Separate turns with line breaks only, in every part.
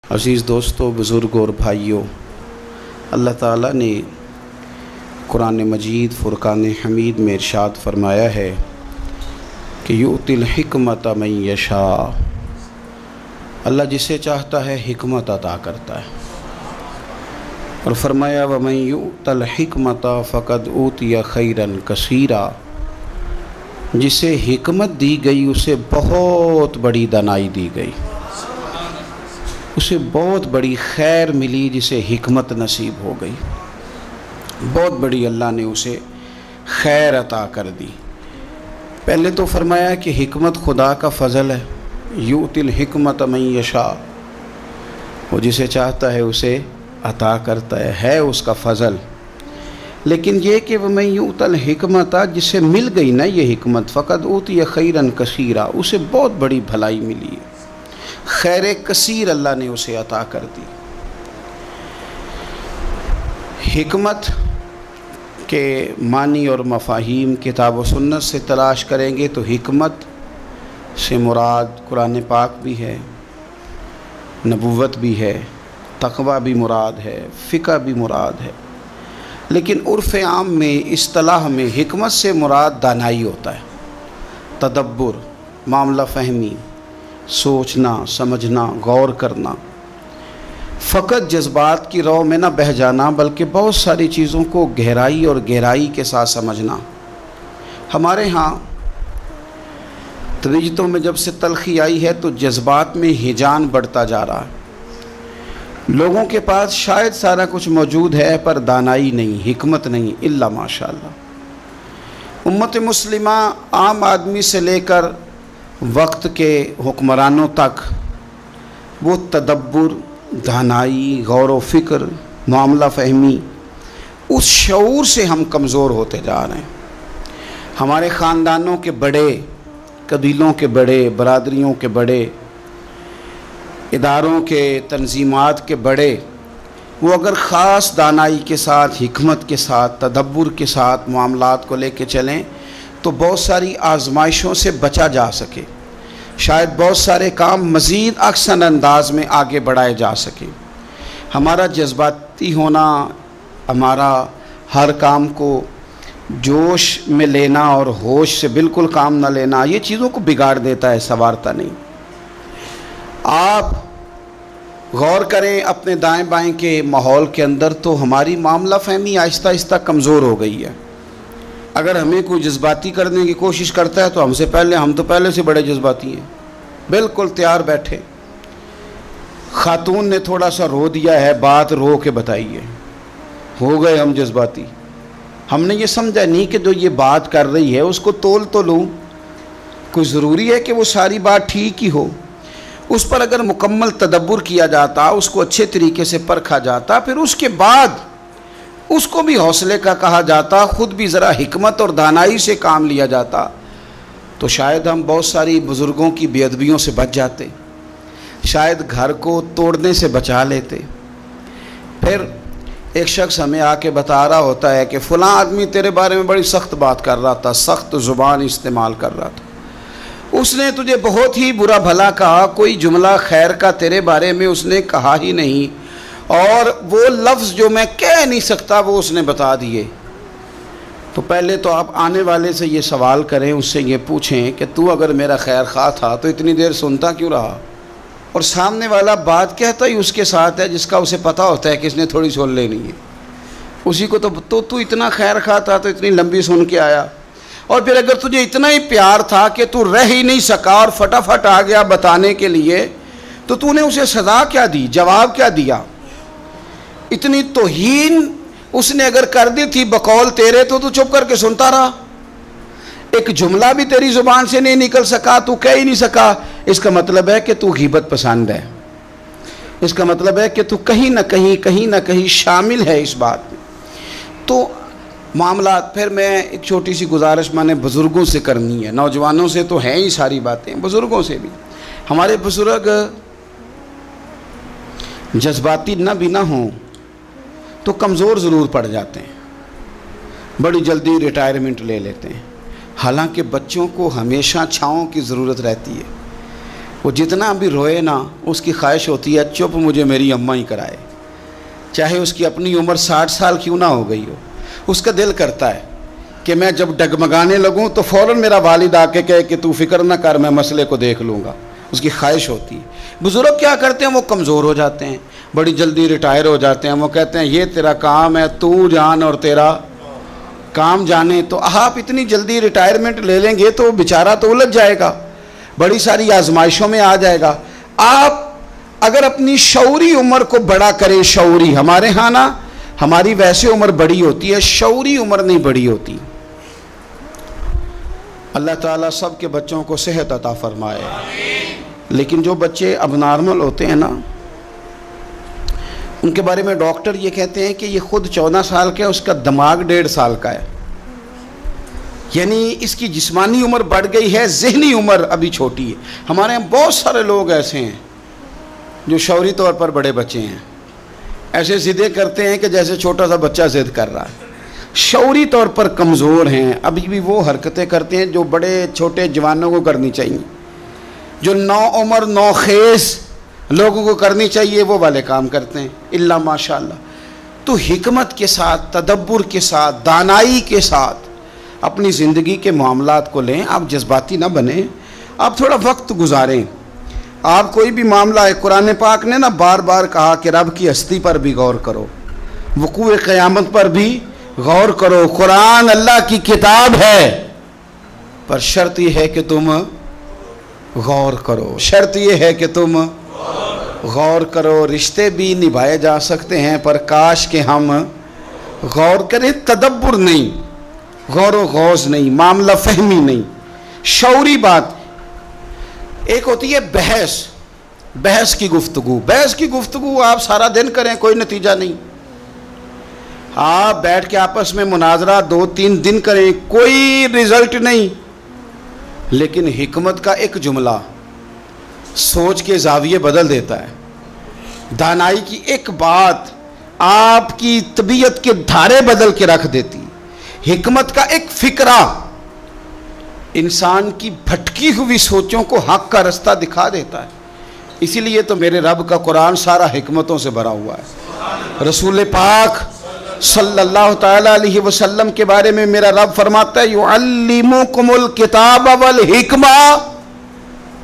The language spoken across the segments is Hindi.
अज़ीज़ दोस्तों, बुज़ुर्गों और भाइयों, अल्लाह ताला ने कुरान मजीद फ़ुरक़ान हमीद में इरशाद फरमाया है कि युतिल हिकमत मन यशा। अल्लाह जिसे चाहता है हिकमत अता करता है। और फरमाया वमन युतल हिकमत फ़क़द ऊतिया खैरन कसीरा। जिसे हिकमत दी गई उसे बहुत बड़ी दानाई दी गई, उसे बहुत बड़ी खैर मिली। जिसे हिकमत नसीब हो गई, बहुत बड़ी अल्लाह ने उसे खैर अता कर दी। पहले तो फरमाया कि हिकमत खुदा का फ़ज़ल है, युतिल हिकमत मन यशा। वो जिसे चाहता है उसे अता करता है उसका फ़ज़ल। लेकिन ये कि वह मैं युतल हिकमत, जिसे मिल गई ना ये हिकमत, फ़क़द ऊतिया खैरन कसीरा, उसे बहुत बड़ी भलाई मिली है, खैर कसीर अल्लाह ने उसे अता कर दी। हिकमत के मानी और मफ़ाहीम किताब व सुन्नत से तलाश करेंगे तो हिकमत से मुराद कुरान पाक भी है, नबुव्वत भी है, तक़वा भी मुराद है, फ़िक़्ह भी मुराद है। लेकिन उर्फ़ आम में, इस्तिलाह में हिकमत से मुराद दानाई होता है, तदब्बुर, मामला फ़हमी, सोचना समझना, गौर करना। फ़कत जज्बात की रौ में ना बह जाना, बल्कि बहुत सारी चीज़ों को गहराई और गहराई के साथ समझना। हमारे यहाँ तवीजतों में जब से तलख़ी आई है तो जज्बात में हिजान बढ़ता जा रहा है। लोगों के पास शायद सारा कुछ मौजूद है पर दानाई नहीं, हिकमत नहीं, इल्ला माशाअल्लाह। उम्मत मुस्लिमा आम आदमी से लेकर वक्त के हुक्मरानों तक वो तदब्बुर, दानाई, गौर व फ़िक्र, मामला फ़हमी, उस शऊर से हम कमज़ोर होते जा रहे हैं। हमारे ख़ानदानों के बड़े, कबीलों के बड़े, बरादरियों के बड़े, इदारों के, तंजीमात के बड़े, वो अगर ख़ास दानाई के साथ, हिकमत के साथ, तदब्बुर के साथ मामलात को लेके चलें तो बहुत सारी आजमाइशों से बचा जा सके। शायद बहुत सारे काम मज़ीद अहसन अंदाज में आगे बढ़ाए जा सके। हमारा जज्बाती होना, हमारा हर काम को जोश में लेना और होश से बिल्कुल काम न लेना, ये चीज़ों को बिगाड़ देता है, संवारता नहीं। आप गौर करें अपने दाएं बाएं के माहौल के अंदर तो हमारी मामला फ़हमी आहिस्ता आहिस्ता कमज़ोर हो गई है। अगर हमें कोई जज्बाती करने की कोशिश करता है तो हमसे पहले, हम तो पहले से बड़े जज्बाती हैं, बिल्कुल तैयार बैठे। खातून ने थोड़ा सा रो दिया है, बात रो के बताइए, हो गए हम जज्बाती। हमने ये समझा नहीं कि जो ये बात कर रही है उसको तोल तो लूँ, कोई ज़रूरी है कि वो सारी बात ठीक ही हो। उस पर अगर मुकम्मल तदब्बुर किया जाता, उसको अच्छे तरीके से परखा जाता, फिर उसके बाद उसको भी हौसले का कहा जाता, ख़ुद भी ज़रा हिकमत और दानाई से काम लिया जाता, तो शायद हम बहुत सारी बुज़ुर्गों की बेअदबियों से बच जाते, शायद घर को तोड़ने से बचा लेते। फिर एक शख्स हमें आके बता रहा होता है कि फ़लाँ आदमी तेरे बारे में बड़ी सख्त बात कर रहा था, सख्त ज़ुबान इस्तेमाल कर रहा था, उसने तुझे बहुत ही बुरा भला कहा, कोई जुमला खैर का तेरे बारे में उसने कहा ही नहीं, और वो लफ्ज़ जो मैं कह नहीं सकता वो उसने बता दिए। तो पहले तो आप आने वाले से ये सवाल करें, उससे ये पूछें कि तू अगर मेरा खैर खा था तो इतनी देर सुनता क्यों रहा। और सामने वाला बात कहता ही उसके साथ है जिसका उसे पता होता है कि इसने थोड़ी सुन लेनी है, उसी को तो तू इतना खैर खा था तो इतनी लंबी सुन के आया। और फिर अगर तुझे इतना ही प्यार था कि तू रह ही नहीं सका और फटाफट आ गया बताने के लिए, तो तूने उसे सज़ा क्या दी, जवाब क्या दिया। इतनी तौहीन उसने अगर कर दी थी बकौल तेरे, तो तू चुप करके सुनता रहा। एक जुमला भी तेरी ज़ुबान से नहीं निकल सका, तू कह ही नहीं सका, इसका मतलब है कि तू गीबत पसंद है, इसका मतलब है कि तू कहीं ना कहीं शामिल है इस बात में। तो मामला, फिर मैं एक छोटी सी गुजारिश मैंने बुज़ुर्गों से करनी है, नौजवानों से तो हैं ही सारी बातें, बुज़ुर्गों से भी। हमारे बुज़ुर्ग जज्बाती न भी ना हों तो कमज़ोर ज़रूर पड़ जाते हैं, बड़ी जल्दी रिटायरमेंट ले लेते हैं। हालांकि बच्चों को हमेशा छाँव की ज़रूरत रहती है, वो जितना भी रोए ना, उसकी ख्वाहिश होती है चुप मुझे मेरी अम्मा ही कराए, चाहे उसकी अपनी उम्र 60 साल क्यों ना हो गई हो। उसका दिल करता है कि मैं जब डगमगाने लगूं तो फ़ौरन मेरा वालिद आके कहे कि तू फिक्र ना कर, मैं मसले को देख लूँगा। उसकी ख्वाहिश होती है। बुज़ुर्ग क्या करते हैं, वो कमज़ोर हो जाते हैं, बड़ी जल्दी रिटायर हो जाते हैं। वो कहते हैं ये तेरा काम है, तू जान और तेरा काम जाने। तो आप इतनी जल्दी रिटायरमेंट ले लेंगे तो बेचारा तो उलझ जाएगा, बड़ी सारी आजमाइशों में आ जाएगा। आप अगर अपनी शऊरी उम्र को बड़ा करें, शऊरी, हमारे यहाँ ना हमारी वैसे उम्र बड़ी होती है, शऊरी उम्र नहीं बड़ी होती। अल्लाह ताला सब के बच्चों को सेहत अता फरमाए। लेकिन जो बच्चे अब नॉर्मल होते हैं ना, उनके बारे में डॉक्टर ये कहते हैं कि ये खुद 14 साल का है, उसका दिमाग 1.5 साल का है। यानी इसकी जिस्मानी उम्र बढ़ गई है, जहनी उम्र अभी छोटी है। हमारे यहाँ बहुत सारे लोग ऐसे हैं जो शौरी तौर पर बड़े बच्चे हैं, ऐसे ज़िद्दें करते हैं कि जैसे छोटा सा बच्चा ज़िद कर रहा है। शौरी तौर पर कमज़ोर हैं, अभी भी वो हरकतें करते हैं जो बड़े छोटे जवानों को करनी चाहिए, जो नौ उम्र नौखेज़ लोगों को करनी चाहिए, वो वाले काम करते हैं। इल्ला माशाअल्लाह। तो हिकमत के साथ, तदब्बुर के साथ, दानाई के साथ अपनी ज़िंदगी के मामलात को लें। आप जज्बाती ना बने, आप थोड़ा वक्त गुजारें। आप कोई भी मामला है, कुरान पाक ने ना बार बार कहा कि रब की हस्ती पर भी गौर करो, वक़ूए क़यामत पर भी गौर करो। कुरान अल्लाह की किताब है, पर शर्त यह है कि तुम गौर करो, शर्त यह है कि तुम गौर करो। रिश्ते भी निभाए जा सकते हैं, पर काश के हम गौर करें, तदब्बुर नहीं, गौर व गौज़ नहीं, मामला फहमी नहीं, शऊरी बात। एक होती है बहस, बहस की गुफ्तगू। बहस की गुफ्तगू आप सारा दिन करें, कोई नतीजा नहीं। आप बैठ के आपस में मुनाजरा 2-3 दिन करें, कोई रिजल्ट नहीं। लेकिन हिकमत का एक जुमला सोच के ज़ाविये बदल देता है। दानाई की एक बात आपकी तबीयत के धारे बदल के रख देती। हिकमत का एक फिक्रा इंसान की भटकी हुई सोचों को हक का रास्ता दिखा देता है। इसीलिए तो मेरे रब का कुरान सारा हिकमतों से भरा हुआ है। रसूल पाक सल्लल्लाहु तआला अलैहि वसल्लम के बारे में मेरा रब फरमाता है, युअल्लिमुकुमुल किताब वल हिकमा।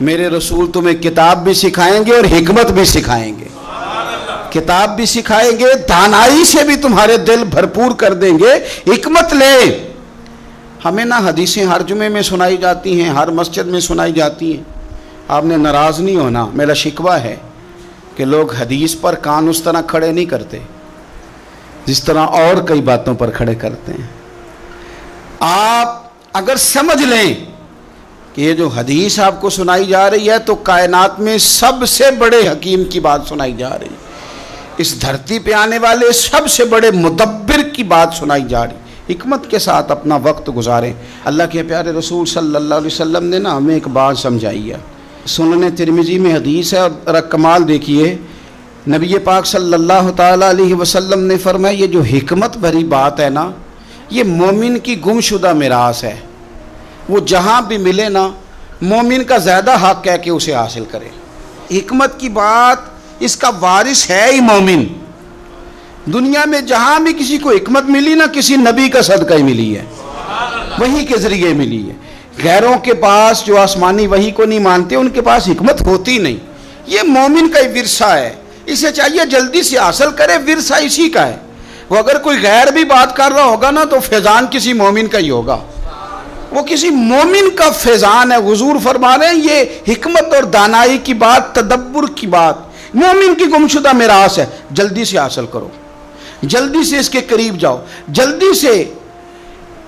मेरे रसूल तुम्हें किताब भी सिखाएंगे और हिकमत भी सिखाएंगे। किताब भी सिखाएंगे, दानाई से भी तुम्हारे दिल भरपूर कर देंगे। हिकमत ले। हमें ना हदीसें हर जुमे में सुनाई जाती हैं, हर मस्जिद में सुनाई जाती हैं। आपने नाराज़ नहीं होना, मेरा शिकवा है कि लोग हदीस पर कान उस तरह खड़े नहीं करते जिस तरह और कई बातों पर खड़े करते हैं। आप अगर समझ लें कि ये जो हदीस आपको सुनाई जा रही है, तो कायनात में सबसे बड़े हकीम की बात सुनाई जा रही है, इस धरती पे आने वाले सबसे बड़े मुदब्बिर की बात सुनाई जा रही। हिकमत के साथ अपना वक्त गुजारें। अल्लाह के प्यारे रसूल सल्लल्लाहु अलैहि वसल्लम ने ना हमें एक बात समझाई है। सुनने तिरमिज़ी में हदीस है, और कमाल देखिए, नबी पाक सल्लल्लाहु ताला अलैहि वसल्लम ने फरमाया, ये जो हिकमत भरी बात है ना, ये मोमिन की गुमशुदा मिरास है। वो जहाँ भी मिले ना, मोमिन का ज़्यादा हक़ है कि उसे हासिल करे। हिकमत की बात, इसका वारिस है ही मोमिन। दुनिया में जहाँ भी किसी को हिकमत मिली ना, किसी नबी का सदका ही मिली है, वही के ज़रिए मिली है। गैरों के पास जो आसमानी वही को नहीं मानते, उनके पास हिकमत होती नहीं। ये मोमिन का ही विरसा है, इसे चाहिए जल्दी से हासिल करे। विरसा इसी का है। वो अगर कोई गैर भी बात कर रहा होगा ना, तो फैज़ान किसी मोमिन का ही होगा, वो किसी मोमिन का फैज़ान है। हुजूर फरमा रहे हैं, ये हिकमत और दानाई की बात, तदब्बुर की बात मोमिन की गुमशुदा मिरास है। जल्दी से हासिल करो, जल्दी से इसके करीब जाओ, जल्दी से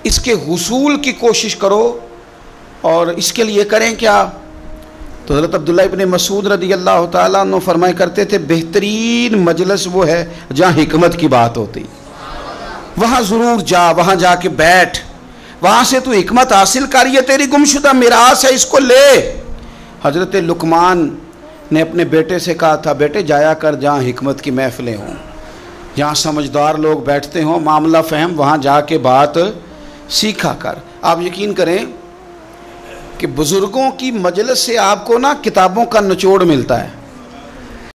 इसके हुसूल की कोशिश करो। और इसके लिए करें क्या? तो हज़रत अब्दुल्ला इब्न मसूद रज़ी अल्लाह ताला अन्हु फरमाया करते थे, बेहतरीन मजलिस वो है जहाँ हिकमत की बात होती, वहाँ ज़रूर जा, वहाँ जाके बैठ, वहाँ से तू हिकमत हासिल कर। ये तेरी गुमशुदा मिरास है, इसको ले। हज़रत लुकमान ने अपने बेटे से कहा था, बेटे जाया कर जहाँ हिकमत की महफ़िलें हों, जहाँ समझदार लोग बैठते हों, मामला फ़हम, वहाँ जाके बात सीखा कर। आप यकीन करें, कि बुज़ुर्गों की मजलिस से आपको ना किताबों का निचोड़ मिलता है।